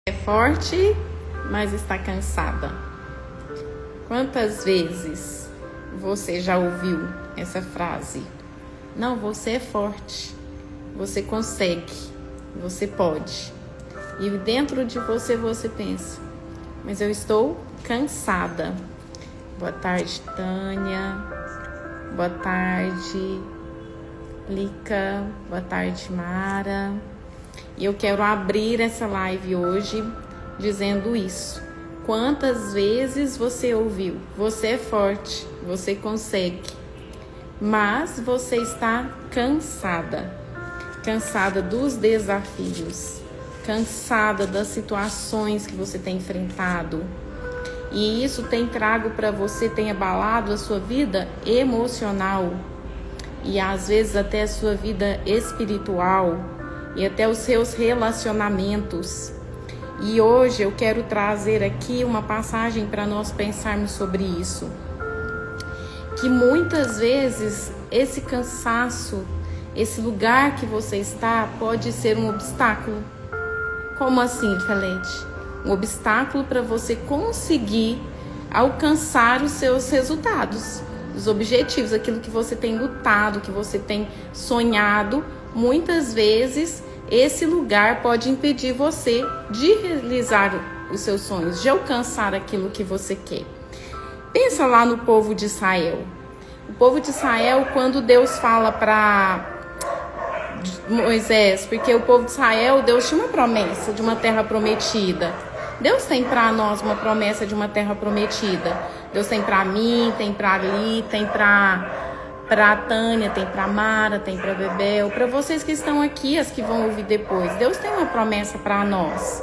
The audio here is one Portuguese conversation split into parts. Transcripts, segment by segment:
É forte, mas está cansada. Quantas vezes você já ouviu essa frase? Não, você é forte, você consegue, você pode. E dentro de você, você pensa, mas eu estou cansada. Boa tarde, Tânia. Boa tarde, Lica. Boa tarde, Mara. E eu quero abrir essa live hoje dizendo isso. Quantas vezes você ouviu? Você é forte, você consegue, mas você está cansada. Cansada dos desafios, cansada das situações que você tem enfrentado. E isso tem trago para você, tem abalado a sua vida emocional e às vezes até a sua vida espiritual e até os seus relacionamentos. E hoje eu quero trazer aqui uma passagem para nós pensarmos sobre isso. Que muitas vezes esse cansaço, esse lugar que você está, pode ser um obstáculo. Como assim, Felete? Um obstáculo para você conseguir alcançar os seus resultados, os objetivos, aquilo que você tem lutado, que você tem sonhado. Muitas vezes esse lugar pode impedir você de realizar os seus sonhos, de alcançar aquilo que você quer. Pensa lá no povo de Israel. O povo de Israel, quando Deus fala para Moisés, porque o povo de Israel, Deus tinha uma promessa de uma terra prometida. Deus tem para nós uma promessa de uma terra prometida. Deus tem para mim, tem para Ali, tem para Tânia, tem para Mara, tem para Bebel, para vocês que estão aqui, as que vão ouvir depois. Deus tem uma promessa para nós.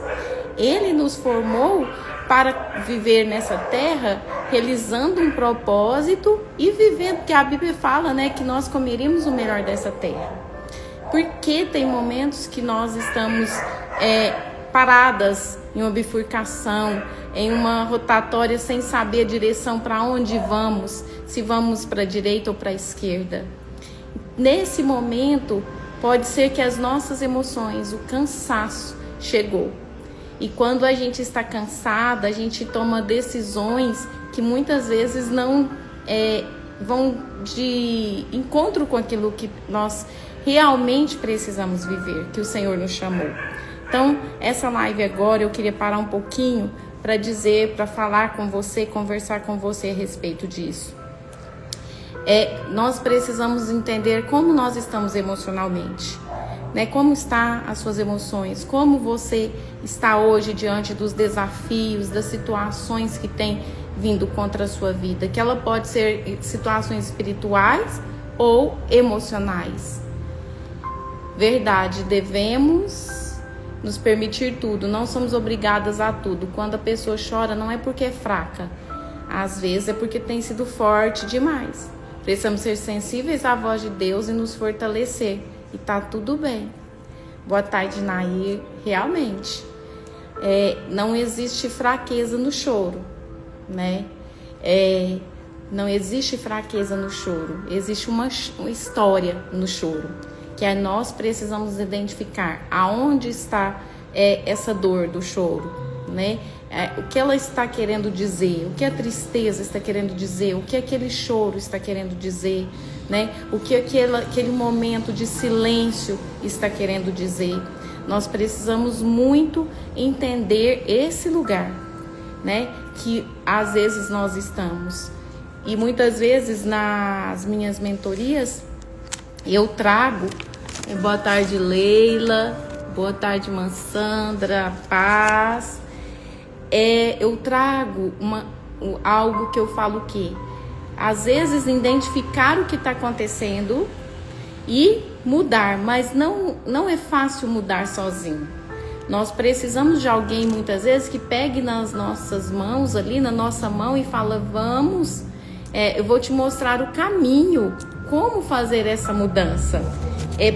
Ele nos formou para viver nessa terra, realizando um propósito e vivendo, porque a Bíblia fala, né, que nós comeríamos o melhor dessa terra. Porque tem momentos que nós estamos paradas em uma bifurcação, em uma rotatória sem saber a direção para onde vamos, se vamos para a direita ou para a esquerda. Nesse momento, pode ser que as nossas emoções, o cansaço chegou. E quando a gente está cansada, a gente toma decisões que muitas vezes não vão de encontro com aquilo que nós realmente precisamos viver, que o Senhor nos chamou. Então, essa live agora eu queria parar um pouquinho para dizer, para falar com você, conversar com você a respeito disso. Nós precisamos entender como nós estamos emocionalmente, né? Como estão as suas emoções, como você está hoje diante dos desafios, das situações que têm vindo contra a sua vida, que ela pode ser situações espirituais ou emocionais. Verdade, devemos nos permitir tudo, não somos obrigadas a tudo. Quando a pessoa chora, não é porque é fraca, às vezes é porque tem sido forte demais. Precisamos ser sensíveis à voz de Deus e nos fortalecer, e tá tudo bem. Boa tarde, Nair. Realmente, não existe fraqueza no choro, né? Não existe fraqueza no choro, existe uma história no choro, que nós precisamos identificar aonde está essa dor do choro, né? O que ela está querendo dizer, o que a tristeza está querendo dizer, o que aquele choro está querendo dizer, né? O que aquele momento de silêncio está querendo dizer. Nós precisamos muito entender esse lugar, né? Que às vezes nós estamos. E muitas vezes nas minhas mentorias eu trago, boa tarde Leila, boa tarde Mansandra, Paz, eu trago algo que eu falo que às vezes identificar o que está acontecendo e mudar, mas não é fácil mudar sozinho. Nós precisamos de alguém muitas vezes que pegue nas nossas mãos, ali na nossa mão e fala, vamos, eu vou te mostrar o caminho, como fazer essa mudança.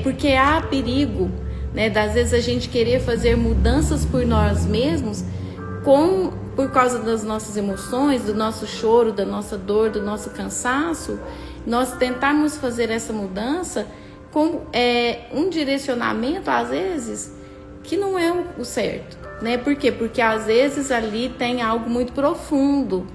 Porque há perigo, né, das vezes a gente querer fazer mudanças por nós mesmos por causa das nossas emoções, do nosso choro, da nossa dor, do nosso cansaço. Nós tentarmos fazer essa mudança com um direcionamento, às vezes, que não é o certo. né? Por quê? Porque às vezes ali tem algo muito profundo,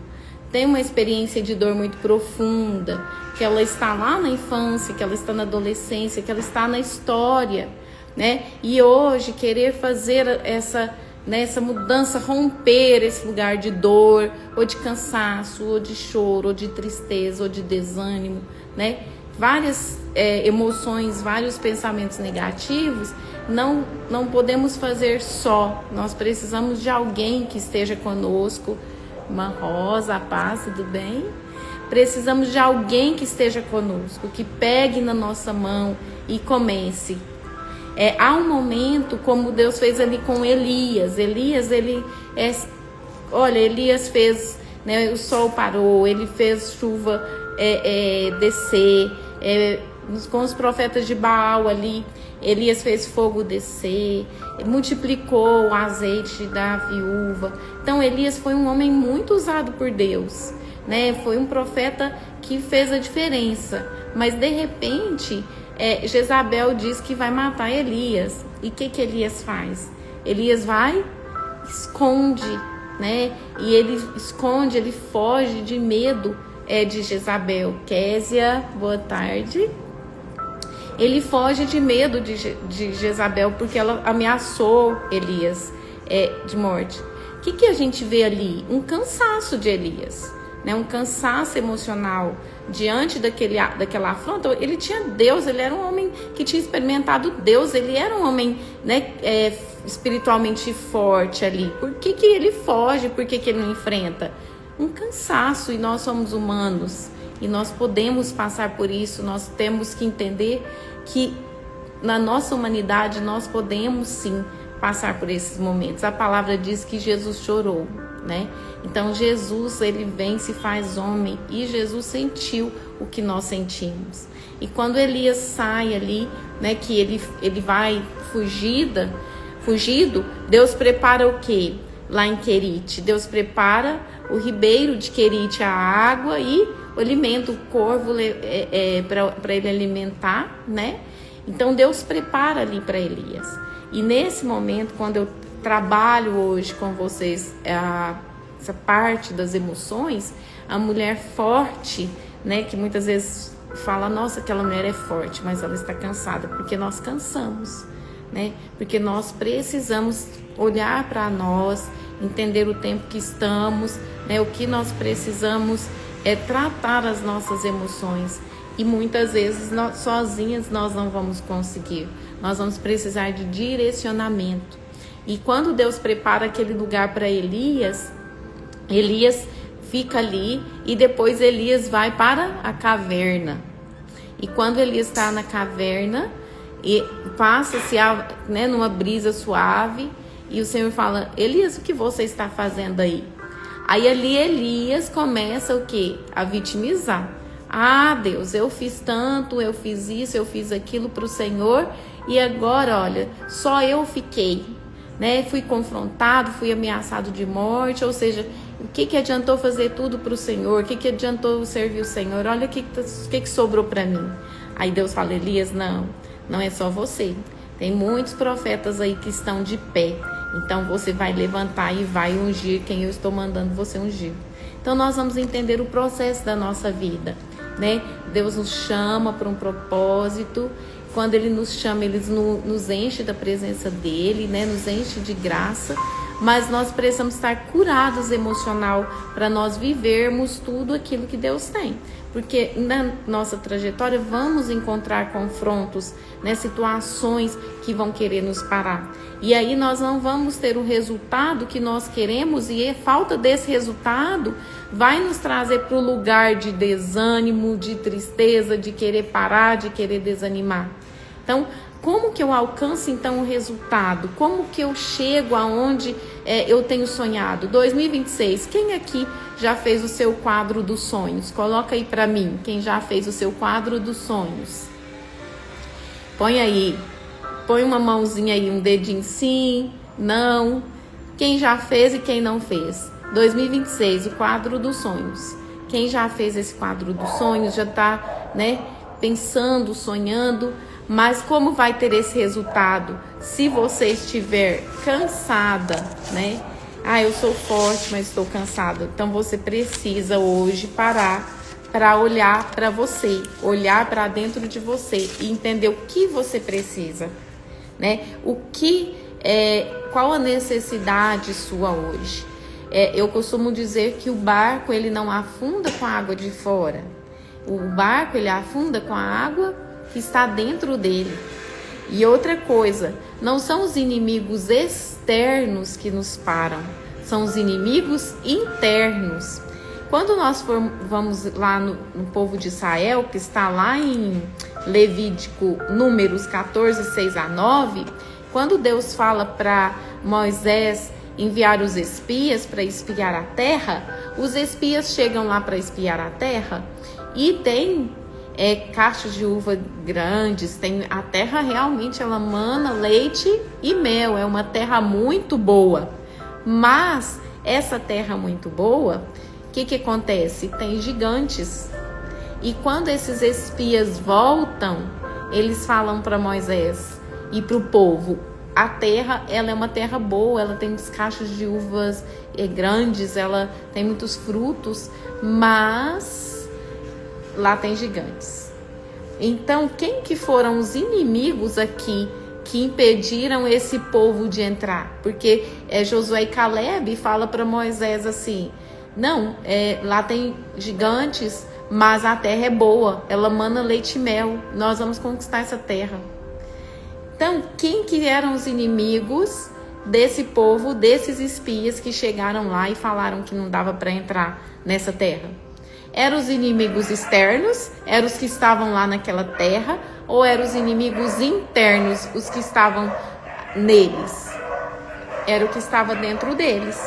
tem uma experiência de dor muito profunda, que ela está lá na infância, que ela está na adolescência, que ela está na história, né? E hoje querer fazer essa mudança, romper esse lugar de dor, ou de cansaço, ou de choro, ou de tristeza, ou de desânimo, né? Várias emoções, vários pensamentos negativos, não podemos fazer só. Nós precisamos de alguém que esteja conosco. Uma rosa, a paz, tudo bem? Precisamos de alguém que esteja conosco, que pegue na nossa mão e comece. Há um momento, como Deus fez ali com Elias. Elias fez, né, o sol parou, ele fez chuva descer, com os profetas de Baal ali, Elias fez fogo descer, multiplicou o azeite da viúva. Então Elias foi um homem muito usado por Deus, né? Foi um profeta que fez a diferença, mas de repente Jezabel diz que vai matar Elias. E o que Elias faz? Elias vai, esconde, né? E ele esconde, ele foge de medo de Jezabel. Késia, boa tarde. Ele foge de medo de Jezabel, porque ela ameaçou Elias de morte. O que a gente vê ali? Um cansaço de Elias, né? Um cansaço emocional diante daquela afronta. Ele tinha Deus, ele era um homem que tinha experimentado Deus, ele era um homem, né, espiritualmente forte ali. Por que ele foge? Por que ele não enfrenta? Um cansaço, e nós somos humanos. E nós podemos passar por isso, nós temos que entender que na nossa humanidade nós podemos sim passar por esses momentos. A palavra diz que Jesus chorou, né? Então Jesus, ele vem, se faz homem, e Jesus sentiu o que nós sentimos. E quando Elias sai ali, né, que ele vai fugido, Deus prepara o quê? Lá em Querite, Deus prepara o ribeiro de Querite, a água e o alimento, o corvo para ele alimentar, né? Então Deus prepara ali para Elias. E nesse momento, quando eu trabalho hoje com vocês essa parte das emoções, a mulher forte, né, que muitas vezes fala, nossa, aquela mulher é forte, mas ela está cansada, porque nós cansamos, né? Porque nós precisamos olhar para nós, entender o tempo que estamos, né? O que nós precisamos tratar as nossas emoções. E muitas vezes sozinhas nós não vamos conseguir. Nós vamos precisar de direcionamento. E quando Deus prepara aquele lugar para Elias, Elias fica ali e depois Elias vai para a caverna. E quando Elias está na caverna, e passa-se numa brisa suave, e o Senhor fala, Elias, o que você está fazendo aí? Aí ali Elias começa o quê? A vitimizar. Ah, Deus, eu fiz tanto, eu fiz isso, eu fiz aquilo para o Senhor, e agora, olha, só eu fiquei, né? Fui confrontado, fui ameaçado de morte, ou seja, o que adiantou fazer tudo para o Senhor? O que adiantou servir o Senhor? Olha o que sobrou para mim. Aí Deus fala, Elias, não é só você. Tem muitos profetas aí que estão de pé. Então você vai levantar e vai ungir quem eu estou mandando você ungir. Então nós vamos entender o processo da nossa vida, né? Deus nos chama para um propósito. Quando Ele nos chama, Ele nos enche da presença dEle, né? Nos enche de graça. Mas nós precisamos estar curados emocional para nós vivermos tudo aquilo que Deus tem. Porque na nossa trajetória vamos encontrar confrontos, né, situações que vão querer nos parar. E aí nós não vamos ter o resultado que nós queremos, e a falta desse resultado vai nos trazer para o lugar de desânimo, de tristeza, de querer parar, de querer desanimar. Então, como que eu alcanço então o resultado? Como que eu chego aonde eu tenho sonhado? 2026, quem aqui já fez o seu quadro dos sonhos? Coloca aí para mim, quem já fez o seu quadro dos sonhos. Põe aí, põe uma mãozinha aí, um dedinho sim, não. Quem já fez e quem não fez? 2026, o quadro dos sonhos. Quem já fez esse quadro dos sonhos, já está, né, pensando, sonhando. Mas como vai ter esse resultado se você estiver cansada, né? Eu sou forte, mas estou cansada. Então você precisa hoje parar para olhar para você, olhar para dentro de você e entender o que você precisa, né? Qual a necessidade sua hoje? Eu costumo dizer que o barco ele não afunda com a água de fora. O barco ele afunda com a água que está dentro dele. E outra coisa, não são os inimigos externos que nos param, são os inimigos internos. Quando nós vamos lá no povo de Israel, que está lá em Levítico, Números 14, 6 a 9, quando Deus fala para Moisés enviar os espias para espiar a terra, os espias chegam lá para espiar a terra e tem cachos de uva grandes, a terra realmente ela mana leite e mel, é uma terra muito boa. Mas essa terra muito boa, o que acontece? Tem gigantes. E quando esses espias voltam, eles falam para Moisés e para o povo, a terra ela é uma terra boa, ela tem uns cachos de uvas grandes, ela tem muitos frutos, mas lá tem gigantes. Então, quem que foram os inimigos aqui que impediram esse povo de entrar? Porque Josué e Caleb fala para Moisés assim, não, lá tem gigantes, mas a terra é boa, ela mana leite e mel, nós vamos conquistar essa terra. Então, quem que eram os inimigos desse povo, desses espias que chegaram lá e falaram que não dava para entrar nessa terra? Eram os inimigos externos, eram os que estavam lá naquela terra, ou eram os inimigos internos, os que estavam neles? Era o que estava dentro deles,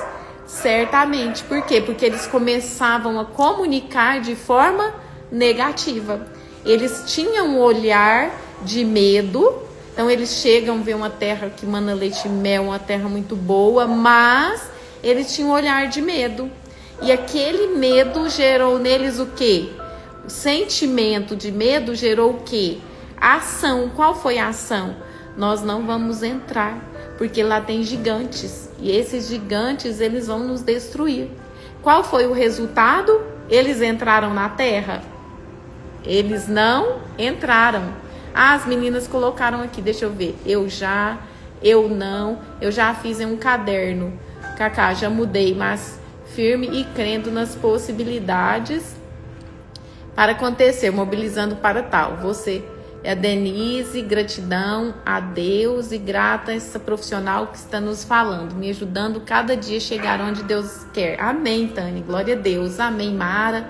certamente. Por quê? Porque eles começavam a comunicar de forma negativa. Eles tinham um olhar de medo. Então eles chegam a ver uma terra que mana leite e mel, uma terra muito boa, mas eles tinham um olhar de medo. E aquele medo gerou neles o quê? O sentimento de medo gerou o quê? A ação. Qual foi a ação? Nós não vamos entrar, porque lá tem gigantes. E esses gigantes, eles vão nos destruir. Qual foi o resultado? Eles entraram na terra? Eles não entraram. As meninas colocaram aqui, deixa eu ver. Eu já fiz em um caderno. Cacá, já mudei, mas firme e crendo nas possibilidades para acontecer, mobilizando para tal. Você é a Denise, gratidão a Deus e grata a essa profissional que está nos falando, me ajudando cada dia a chegar onde Deus quer. Amém, Tânia, glória a Deus. Amém, Mara,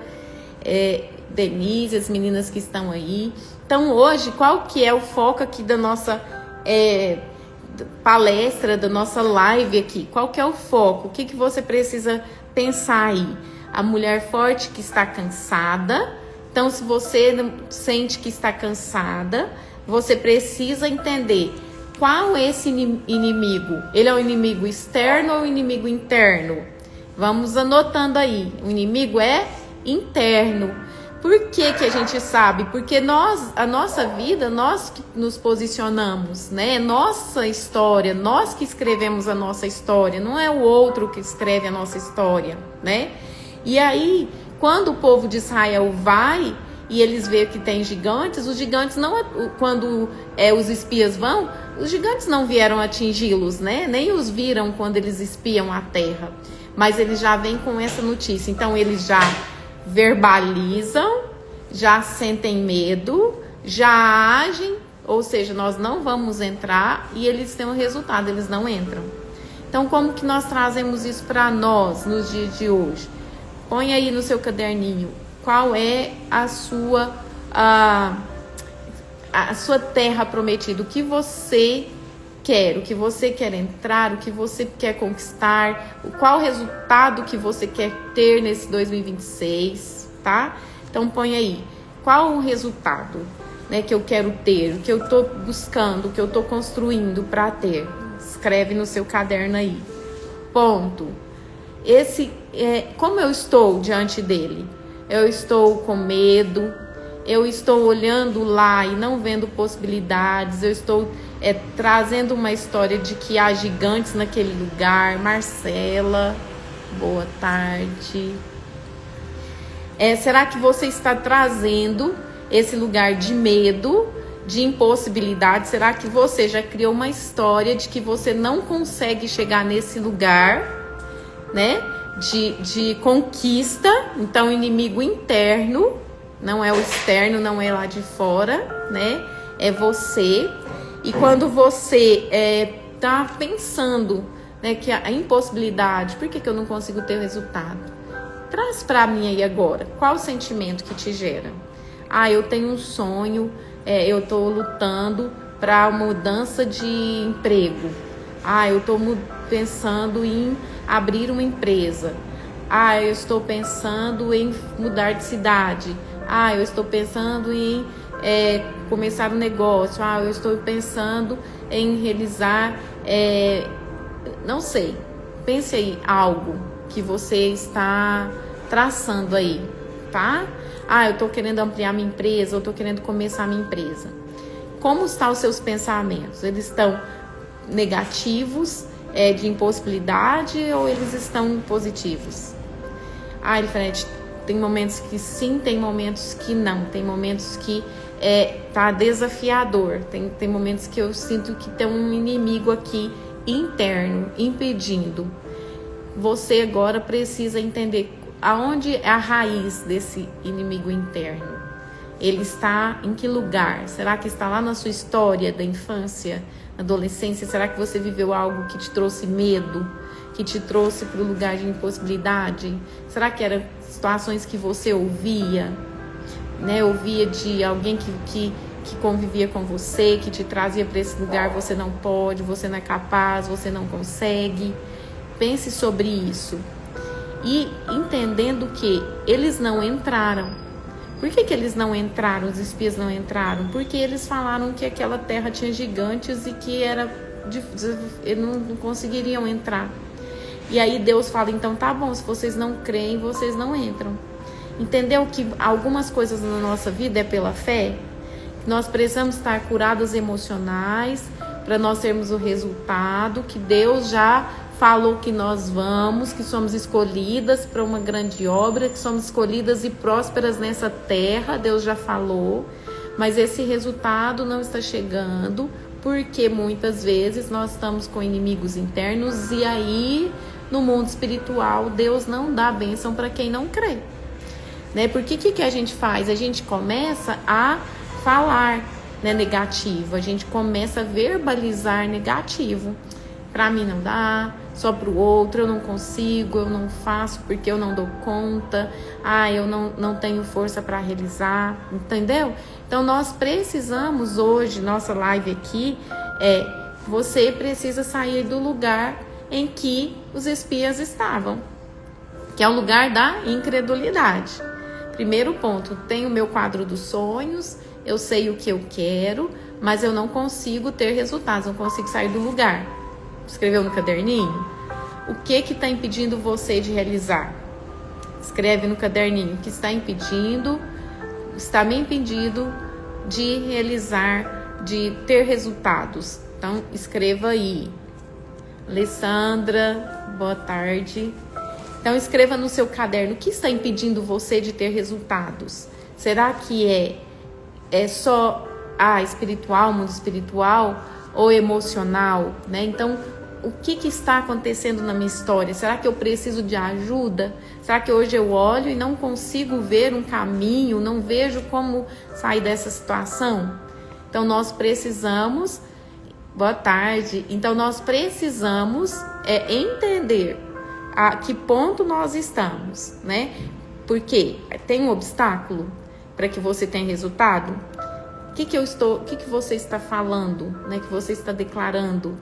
Denise, as meninas que estão aí. Então hoje, qual que é o foco aqui da nossa palestra, da nossa live aqui? Qual que é o foco? O que você precisa pensar aí? A mulher forte que está cansada. Então, se você sente que está cansada, você precisa entender qual é esse inimigo. Ele é o inimigo externo ou o inimigo interno? Vamos anotando aí. O inimigo é interno. Por que a gente sabe? Porque a nossa vida, nós que nos posicionamos, né? Nossa história, nós que escrevemos a nossa história, não é o outro que escreve a nossa história, né? E aí, quando o povo de Israel vai e eles veem que tem gigantes, os gigantes não, quando os espias vão, os gigantes não vieram atingi-los, né? Nem os viram quando eles espiam a terra, mas eles já vêm com essa notícia. Então eles já verbalizam, já sentem medo, já agem, ou seja, nós não vamos entrar, e eles têm um resultado, eles não entram. Então, como que nós trazemos isso para nós nos dias de hoje? Põe aí no seu caderninho qual é a sua terra prometida, o que você quer, o que você quer entrar, o que você quer conquistar, qual o resultado que você quer ter nesse 2026, tá? Então põe aí, qual o resultado, né, que eu quero ter, o que eu estou buscando, o que eu estou construindo para ter. Escreve no seu caderno aí. Ponto. Como eu estou diante dele? Eu estou com medo, eu estou olhando lá e não vendo possibilidades, eu estou trazendo uma história de que há gigantes naquele lugar. Marcela, boa tarde. Será que você está trazendo esse lugar de medo, de impossibilidade? Será que você já criou uma história de que você não consegue chegar nesse lugar, né? De conquista? Então, inimigo interno, não é o externo, não é lá de fora, né? É você. E quando você tá pensando, né, que a impossibilidade, por que eu não consigo ter resultado? Traz para mim aí agora, qual o sentimento que te gera? Eu tenho um sonho, eu tô lutando para mudança de emprego. Eu tô pensando em abrir uma empresa. Eu estou pensando em mudar de cidade. Eu estou pensando em começar um negócio. Eu estou pensando em realizar, não sei, pense aí algo que você está traçando aí, tá? Eu estou querendo ampliar minha empresa, eu estou querendo começar minha empresa. Como estão os seus pensamentos? Eles estão negativos, de impossibilidade, ou eles estão positivos? Elifrete, tem momentos que sim, tem momentos que não. Tem momentos que tá desafiador. Tem momentos que eu sinto que tem um inimigo aqui interno, impedindo. Você agora precisa entender aonde é a raiz desse inimigo interno. Ele está em que lugar? Será que está lá na sua história da infância, adolescência? Será que você viveu algo que te trouxe medo, que te trouxe para o lugar de impossibilidade? Será que eram situações que você ouvia, né? Ouvia de alguém que convivia com você, que te trazia para esse lugar: você não pode, você não é capaz, você não consegue. Pense sobre isso. E entendendo que eles não entraram. Por que eles não entraram? Os espias não entraram? Porque eles falaram que aquela terra tinha gigantes e que eles não conseguiriam entrar. E aí Deus fala: então tá bom, se vocês não creem, vocês não entram. Entendeu que algumas coisas na nossa vida é pela fé? Nós precisamos estar curados emocionais para nós termos o resultado que Deus já falou que nós vamos, que somos escolhidas para uma grande obra, que somos escolhidas e prósperas nessa terra. Deus já falou, mas esse resultado não está chegando porque muitas vezes nós estamos com inimigos internos, e aí no mundo espiritual Deus não dá bênção para quem não crê, né? Porque que a gente faz? A gente começa a falar, né, negativo, a gente começa a verbalizar negativo. Para mim não dá, só para o outro, eu não consigo, eu não faço porque eu não dou conta, eu não tenho força para realizar, entendeu? Então nós precisamos hoje, nossa live aqui, você precisa sair do lugar em que os espias estavam, que é o lugar da incredulidade. Primeiro ponto, tenho o meu quadro dos sonhos, eu sei o que eu quero, mas eu não consigo ter resultados, não consigo sair do lugar. Escreveu no caderninho? O que está impedindo você de realizar? Escreve no caderninho o que está me impedindo de realizar, de ter resultados. Então, escreva aí. Alessandra, boa tarde. Então, escreva no seu caderno o que está impedindo você de ter resultados. Será que é só espiritual, mundo espiritual, ou emocional, né? Então, o que está acontecendo na minha história? Será que eu preciso de ajuda? Será que hoje eu olho e não consigo ver um caminho, não vejo como sair dessa situação? Então, nós precisamos... Boa tarde. Então, nós precisamos entender a que ponto nós estamos, né? Porque tem um obstáculo para que você tenha resultado? O que você está falando, né? Que você está declarando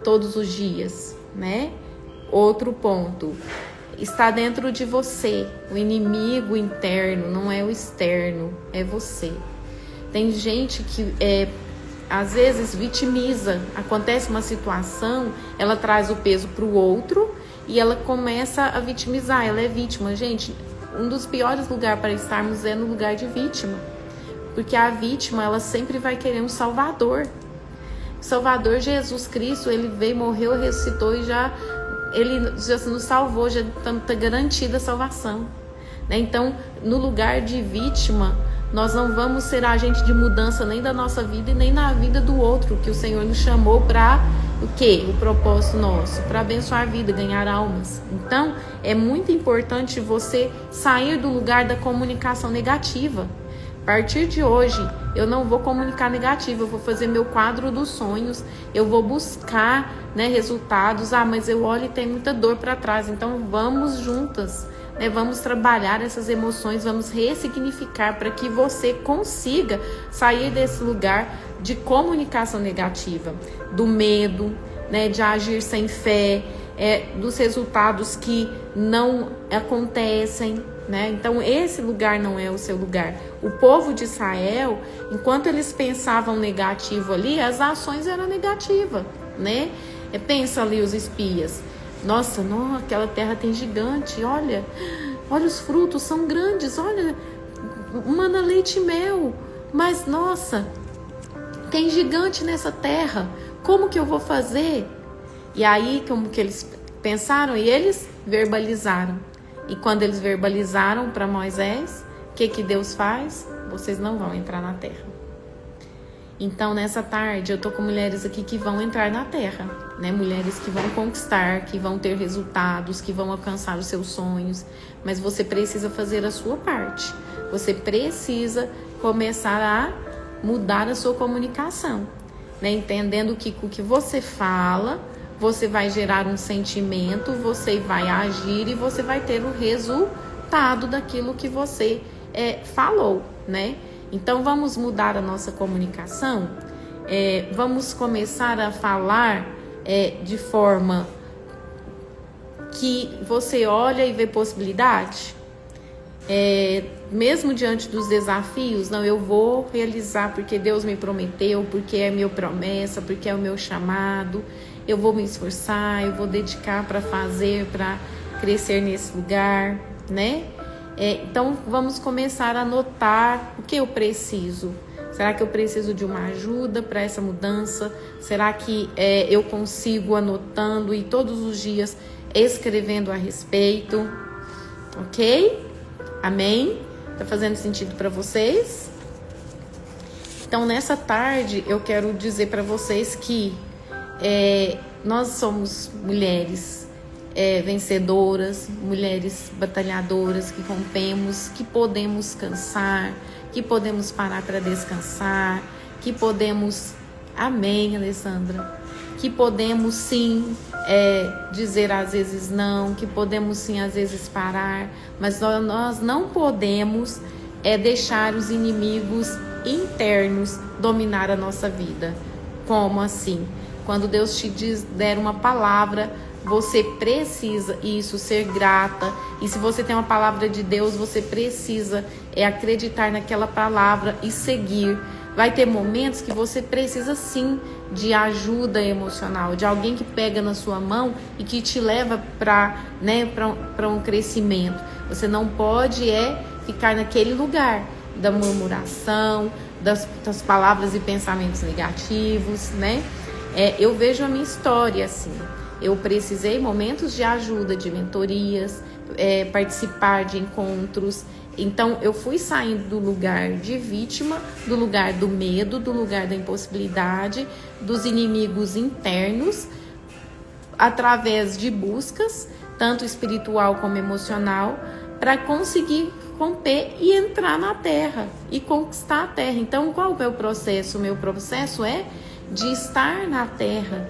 todos os dias, né? Outro ponto, está dentro de você. O inimigo interno não é o externo, é você. Tem gente que às vezes vitimiza. Acontece uma situação, ela traz o peso para o outro e ela começa a vitimizar. Ela é vítima. Gente, um dos piores lugares para estarmos é no lugar de vítima. Porque a vítima, ela sempre vai querer um salvador. O Salvador Jesus Cristo, ele veio, morreu, ressuscitou e ele já nos salvou, já está garantida a salvação, né? Então, no lugar de vítima, nós não vamos ser agente de mudança nem da nossa vida e nem na vida do outro, que o Senhor nos chamou para o quê? O propósito nosso, para abençoar a vida, ganhar almas. Então, é muito importante você sair do lugar da comunicação negativa. A partir de hoje, eu não vou comunicar negativo, eu vou fazer meu quadro dos sonhos, eu vou buscar, né, resultados. Mas eu olho e tem muita dor para trás, então vamos juntas, né, vamos trabalhar essas emoções, vamos ressignificar para que você consiga sair desse lugar de comunicação negativa, do medo, né, de agir sem fé, dos resultados que não acontecem, né? Então esse lugar não é o seu lugar. O povo de Israel, enquanto eles pensavam negativo ali, as ações eram negativas, né? Pensa ali os espias, nossa, aquela terra tem gigante, olha os frutos são grandes, olha, mana leite e mel, mas nossa, tem gigante nessa terra, como que eu vou fazer? E aí, como que eles pensaram? E eles verbalizaram. E quando eles verbalizaram para Moisés, o que Deus faz? Vocês não vão entrar na terra. Então, nessa tarde, eu tô com mulheres aqui que vão entrar na terra, né? Mulheres que vão conquistar, que vão ter resultados, que vão alcançar os seus sonhos. Mas você precisa fazer a sua parte. Você precisa começar a mudar a sua comunicação, né? Entendendo que o que você fala, você vai gerar um sentimento, você vai agir e você vai ter o resultado daquilo que você falou, né? Então, vamos mudar a nossa comunicação, vamos começar a falar de forma que você olha e vê possibilidade. Mesmo diante dos desafios, não, eu vou realizar porque Deus me prometeu, porque é minha promessa, porque é o meu chamado, eu vou me esforçar, eu vou dedicar para fazer, para crescer nesse lugar, né? Então, vamos começar a notar o que eu preciso. Será que eu preciso de uma ajuda para essa mudança? Será que eu consigo anotando e todos os dias escrevendo a respeito? Ok? Amém? Tá fazendo sentido para vocês? Então, nessa tarde, eu quero dizer para vocês que nós somos mulheres vencedoras, mulheres batalhadoras, que rompemos, que podemos cansar, que podemos parar para descansar, que podemos, amém, Alessandra, que podemos sim dizer às vezes não, que podemos sim às vezes parar, mas nós não podemos deixar os inimigos internos dominar a nossa vida. Como assim? Quando Deus te der uma palavra, você precisa ser grata. E se você tem uma palavra de Deus, você precisa acreditar naquela palavra e seguir. Vai ter momentos que você precisa sim de ajuda emocional, de alguém que pega na sua mão e que te leva para um crescimento. Você não pode ficar naquele lugar da murmuração, das palavras e pensamentos negativos, né? Eu vejo a minha história assim. Eu precisei momentos de ajuda, de mentorias, participar de encontros. Então, eu fui saindo do lugar de vítima, do lugar do medo, do lugar da impossibilidade, dos inimigos internos, através de buscas, tanto espiritual como emocional, para conseguir romper e entrar na terra e conquistar a terra. Então, qual é o meu processo? O meu processo é de estar na terra.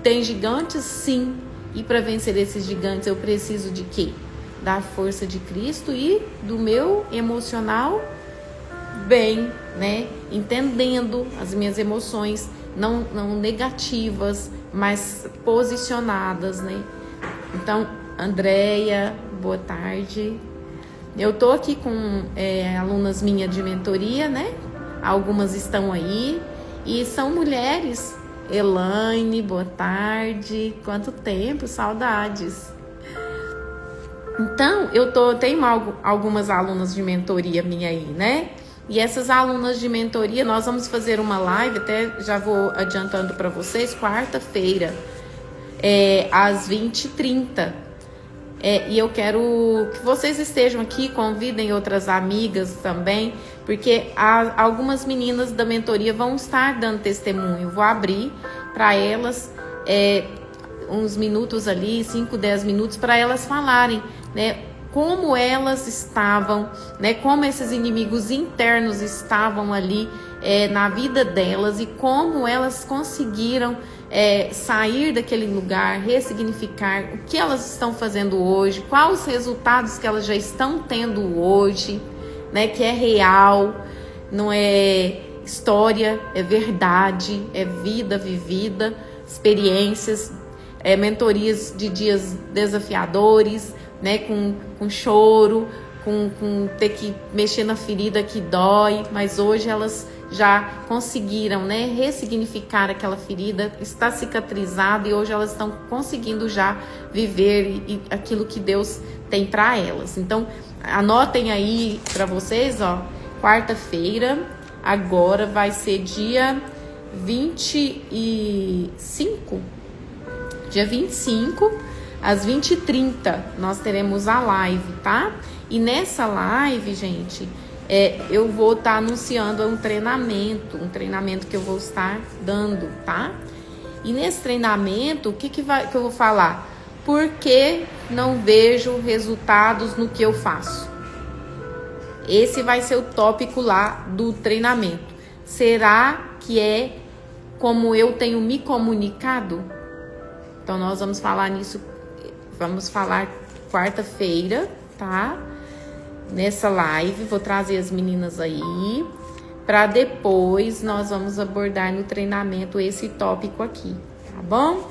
Tem gigantes? Sim. E para vencer esses gigantes, eu preciso de quê? Da força de Cristo e do meu emocional bem, né? Entendendo as minhas emoções, não negativas, mas posicionadas, né? Então, Andréia, boa tarde. Eu tô aqui com alunas minhas de mentoria, né? Algumas estão aí e são mulheres. Elaine, boa tarde. Quanto tempo, saudades. Então, tenho algumas alunas de mentoria minha aí, né? E essas alunas de mentoria, nós vamos fazer uma live, até já vou adiantando para vocês, quarta-feira, às 20h30. E eu quero que vocês estejam aqui, convidem outras amigas também, porque algumas meninas da mentoria vão estar dando testemunho. Vou abrir para elas uns minutos ali, 5, 10 minutos, para elas falarem, né, como elas estavam, né, como esses inimigos internos estavam ali na vida delas e como elas conseguiram sair daquele lugar, ressignificar o que elas estão fazendo hoje, quais os resultados que elas já estão tendo hoje, né, que é real, não é história, é verdade, é vida vivida, experiências, mentorias de dias desafiadores, né, com choro, com ter que mexer na ferida que dói, mas hoje elas já conseguiram, né, ressignificar aquela ferida, está cicatrizada e hoje elas estão conseguindo já viver aquilo que Deus tem para elas. Então, anotem aí para vocês, ó, quarta-feira, agora vai ser dia 25, às 20h30, nós teremos a live, tá? E nessa live, gente, eu vou estar anunciando um treinamento que eu vou estar dando, tá? E nesse treinamento, o que eu vou falar? Por que não vejo resultados no que eu faço? Esse vai ser o tópico lá do treinamento. Será que é como eu tenho me comunicado? Então, nós vamos falar nisso, vamos falar quarta-feira, tá? Nessa live, vou trazer as meninas aí, para depois nós vamos abordar no treinamento esse tópico aqui, tá bom?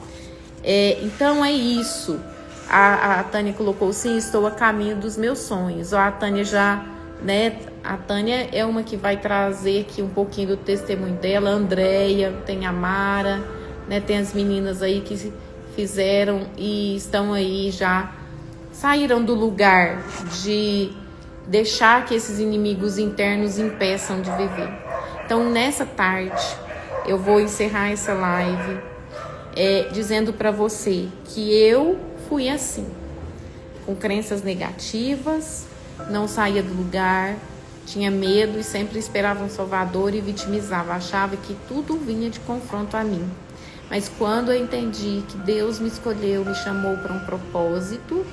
Então é isso. A Tânia colocou, sim, estou a caminho dos meus sonhos. Ó, a Tânia já, né? A Tânia é uma que vai trazer aqui um pouquinho do testemunho dela. A Andréia, tem a Mara, né? Tem as meninas aí que fizeram e estão aí já, saíram do lugar de deixar que esses inimigos internos impeçam de viver. Então, nessa tarde, eu vou encerrar essa live dizendo para você que eu fui assim, com crenças negativas, não saía do lugar, tinha medo e sempre esperava um salvador e vitimizava, achava que tudo vinha de confronto a mim. Mas quando eu entendi que Deus me escolheu, me chamou para um propósito,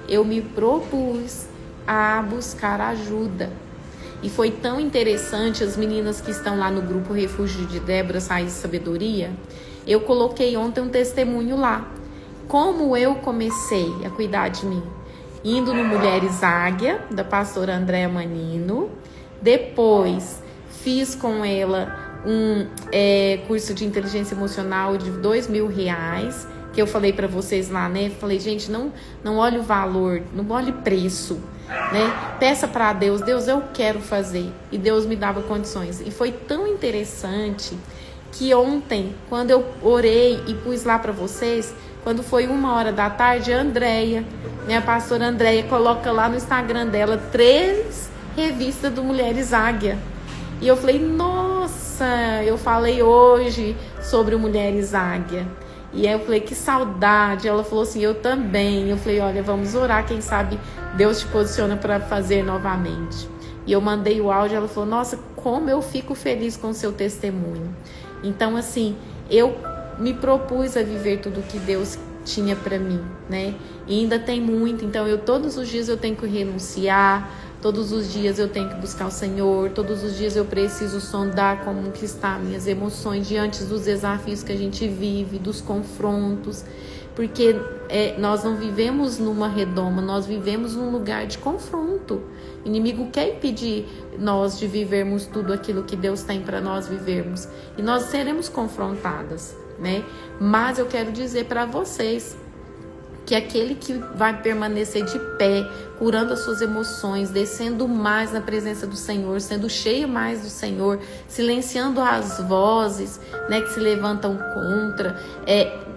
eu me propus a buscar ajuda. E foi tão interessante, as meninas que estão lá no grupo Refúgio de Débora, Raiz e Sabedoria, eu coloquei ontem um testemunho lá. Como eu comecei a cuidar de mim? Indo no Mulheres Águia, da pastora Andréa Manino. Depois, fiz com ela um curso de inteligência emocional de R$2.000, que eu falei para vocês lá, né? Falei, gente, não olhe o valor, não olhe preço, né? Peça para Deus, eu quero fazer. E Deus me dava condições. E foi tão interessante que ontem, quando eu orei e pus lá para vocês, quando foi 1h da tarde, a Andréia, minha pastora Andréia, coloca lá no Instagram dela 3 revistas do Mulheres Águia. E eu falei, nossa, eu falei hoje sobre o Mulheres Águia. E aí eu falei, que saudade. Ela falou assim, eu também. Eu falei, olha, vamos orar, quem sabe Deus te posiciona para fazer novamente. E eu mandei o áudio, ela falou, nossa, como eu fico feliz com o seu testemunho. Então, assim, eu me propus a viver tudo que Deus tinha para mim, né? E ainda tem muito, então todos os dias eu tenho que renunciar, todos os dias eu tenho que buscar o Senhor, todos os dias eu preciso sondar como que estão minhas emoções diante dos desafios que a gente vive, dos confrontos, porque nós não vivemos numa redoma, nós vivemos num lugar de confronto. O inimigo quer impedir nós de vivermos tudo aquilo que Deus tem para nós vivermos, e nós seremos confrontadas, né? Mas eu quero dizer para vocês que aquele que vai permanecer de pé, curando as suas emoções, descendo mais na presença do Senhor, sendo cheio mais do Senhor, silenciando as vozes, né, que se levantam contra,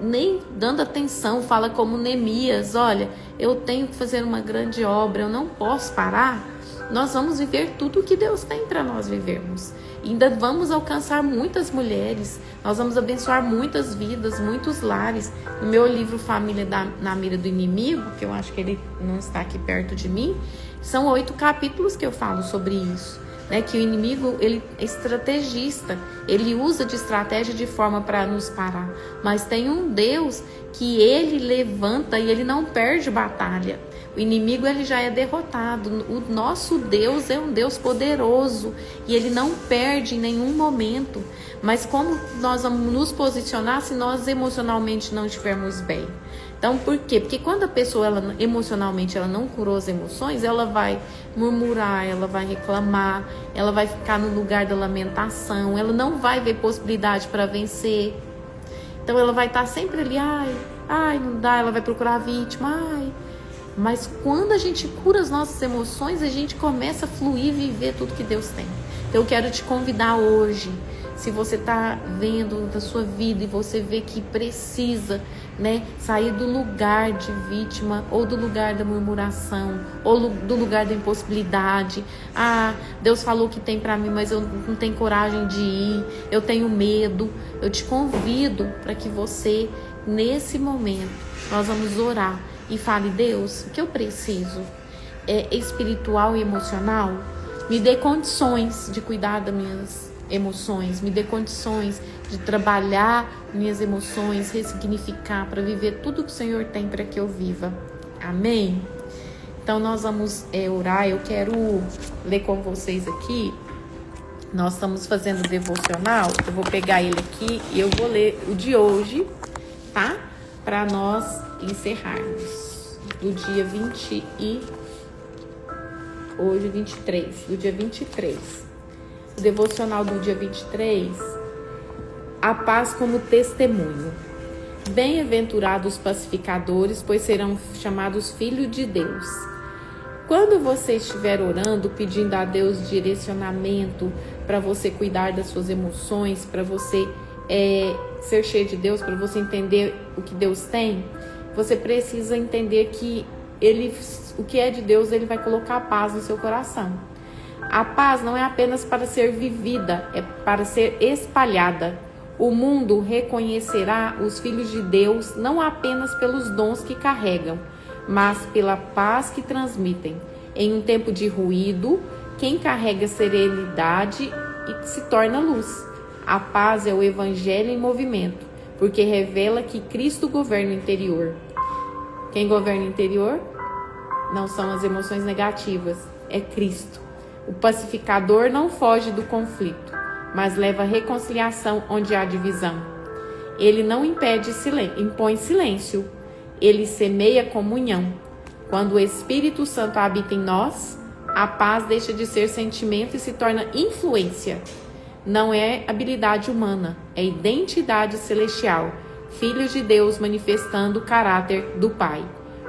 nem dando atenção, fala como Neemias: olha, eu tenho que fazer uma grande obra, eu não posso parar. Nós vamos viver tudo o que Deus tem para nós vivermos. Ainda vamos alcançar muitas mulheres, nós vamos abençoar muitas vidas, muitos lares. No meu livro Família na Mira do Inimigo, que eu acho que ele não está aqui perto de mim, são 8 capítulos que eu falo sobre isso, né? Que o inimigo, ele é estrategista, ele usa de estratégia de forma para nos parar. Mas tem um Deus que ele levanta e ele não perde batalha. O inimigo, ele já é derrotado. O nosso Deus é um Deus poderoso e ele não perde em nenhum momento. Mas como nós vamos nos posicionar se nós emocionalmente não estivermos bem? Então, por quê? Porque quando a pessoa, emocionalmente, ela não curou as emoções, ela vai murmurar, ela vai reclamar, ela vai ficar no lugar da lamentação, ela não vai ver possibilidade para vencer. Então, ela vai estar sempre ali, ai, não dá, ela vai procurar a vítima, Mas quando a gente cura as nossas emoções, a gente começa a fluir e viver tudo que Deus tem. Então eu quero te convidar hoje, se você está vendo da sua vida e você vê que precisa, né, sair do lugar de vítima, ou do lugar da murmuração, ou do lugar da impossibilidade. Deus falou que tem para mim, mas eu não tenho coragem de ir, eu tenho medo. Eu te convido para que você, nesse momento, nós vamos orar. E fale: Deus, o que eu preciso é espiritual e emocional. Me dê condições de cuidar das minhas emoções. Me dê condições de trabalhar minhas emoções, ressignificar para viver tudo que o Senhor tem para que eu viva. Amém? Então nós vamos orar. Eu quero ler com vocês aqui. Nós estamos fazendo devocional. Eu vou pegar ele aqui e eu vou ler o de hoje, tá? Para nós encerrarmos, do dia 20 e hoje 23, do dia 23. O devocional do dia 23, a paz como testemunho. Bem-aventurados os pacificadores, pois serão chamados filhos de Deus. Quando você estiver orando, pedindo a Deus direcionamento para você cuidar das suas emoções, para você ser cheio de Deus, para você entender o que Deus tem, você precisa entender que o que é de Deus, ele vai colocar a paz no seu coração. A paz não é apenas para ser vivida, é para ser espalhada. O mundo reconhecerá os filhos de Deus não apenas pelos dons que carregam, mas pela paz que transmitem. Em um tempo de ruído, quem carrega serenidade se torna luz. A paz é o evangelho em movimento, porque revela que Cristo governa o interior. Quem governa o interior não são as emoções negativas, é Cristo. O pacificador não foge do conflito, mas leva a reconciliação onde há divisão. Ele não impõe silêncio, ele semeia comunhão. Quando o Espírito Santo habita em nós, a paz deixa de ser sentimento e se torna influência. Não é habilidade humana, é identidade celestial. Filhos de Deus manifestando o caráter do Pai.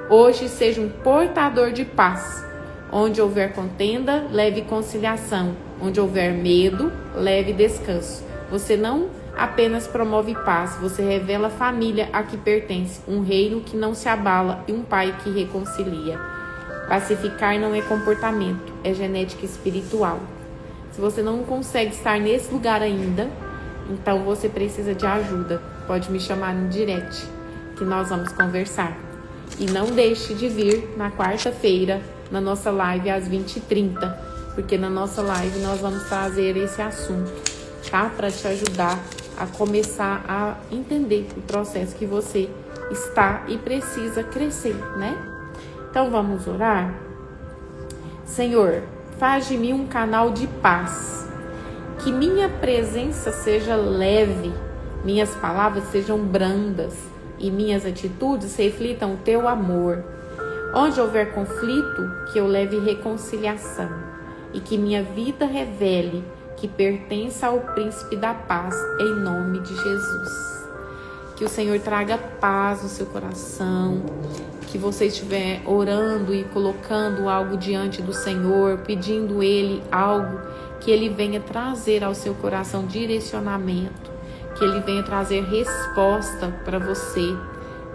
Hoje seja um portador de paz. Onde houver contenda, leve conciliação. Onde houver medo, leve descanso. Você não apenas promove paz, você revela a família a que pertence, um reino que não se abala e um pai que reconcilia. Pacificar não é comportamento, é genética espiritual. Se você não consegue estar nesse lugar ainda, então você precisa de ajuda. Pode me chamar no direct, que nós vamos conversar. E não deixe de vir na quarta-feira, na nossa live às 20h30, porque na nossa live nós vamos trazer esse assunto, tá? Para te ajudar a começar a entender o processo que você está e precisa crescer, né? Então vamos orar? Senhor, faz de mim um canal de paz, que minha presença seja leve, minhas palavras sejam brandas e minhas atitudes reflitam o teu amor. Onde houver conflito, que eu leve reconciliação e que minha vida revele que pertença ao príncipe da paz, em nome de Jesus. Que o Senhor traga paz no seu coração. Que você estiver orando e colocando algo diante do Senhor, pedindo Ele algo, que Ele venha trazer ao seu coração direcionamento, que Ele venha trazer resposta para você.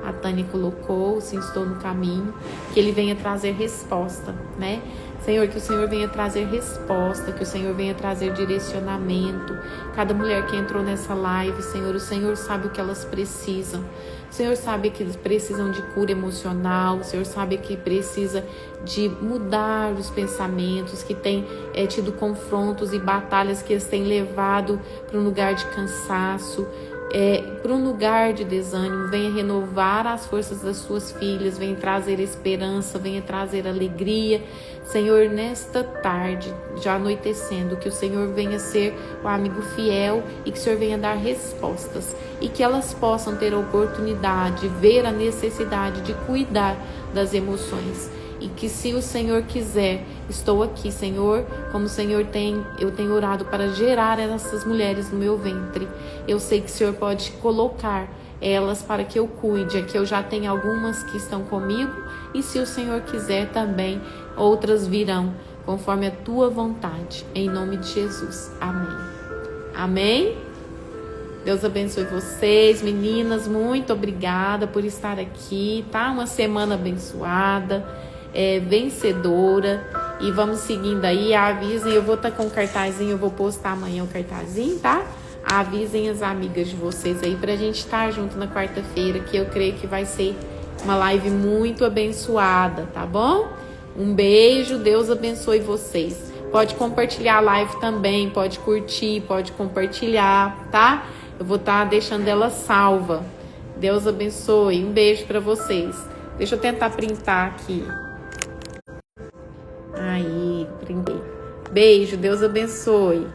A Tânia colocou, sim, estou no caminho, que Ele venha trazer resposta, né? Senhor, que o Senhor venha trazer resposta, que o Senhor venha trazer direcionamento. Cada mulher que entrou nessa live, Senhor, o Senhor sabe o que elas precisam. O Senhor sabe que eles precisam de cura emocional, o Senhor sabe que precisa de mudar os pensamentos, que tem tido confrontos e batalhas que eles têm levado para um lugar de cansaço, para um lugar de desânimo. Venha renovar as forças das suas filhas, venha trazer esperança, venha trazer alegria. Senhor, nesta tarde, já anoitecendo, que o Senhor venha ser o amigo fiel e que o Senhor venha dar respostas e que elas possam ter a oportunidade, ver a necessidade de cuidar das emoções. E que, se o Senhor quiser, estou aqui, Senhor, como o Senhor eu tenho orado para gerar essas mulheres no meu ventre. Eu sei que o Senhor pode colocar elas para que eu cuide. Aqui eu já tenho algumas que estão comigo, e se o Senhor quiser também, outras virão, conforme a tua vontade. Em nome de Jesus. Amém. Amém? Deus abençoe vocês, meninas. Muito obrigada por estar aqui, tá? Uma semana abençoada, vencedora. E vamos seguindo aí. Avisem, eu vou estar com um cartazinho, eu vou postar amanhã o cartazinho, tá? Avisem as amigas de vocês aí pra gente estar junto na quarta-feira, que eu creio que vai ser uma live muito abençoada, tá bom? Um beijo, Deus abençoe vocês. Pode compartilhar a live também, pode curtir, pode compartilhar, tá? Eu vou estar deixando ela salva. Deus abençoe. Um beijo pra vocês. Deixa eu tentar printar aqui. Aí, printei. Beijo, Deus abençoe.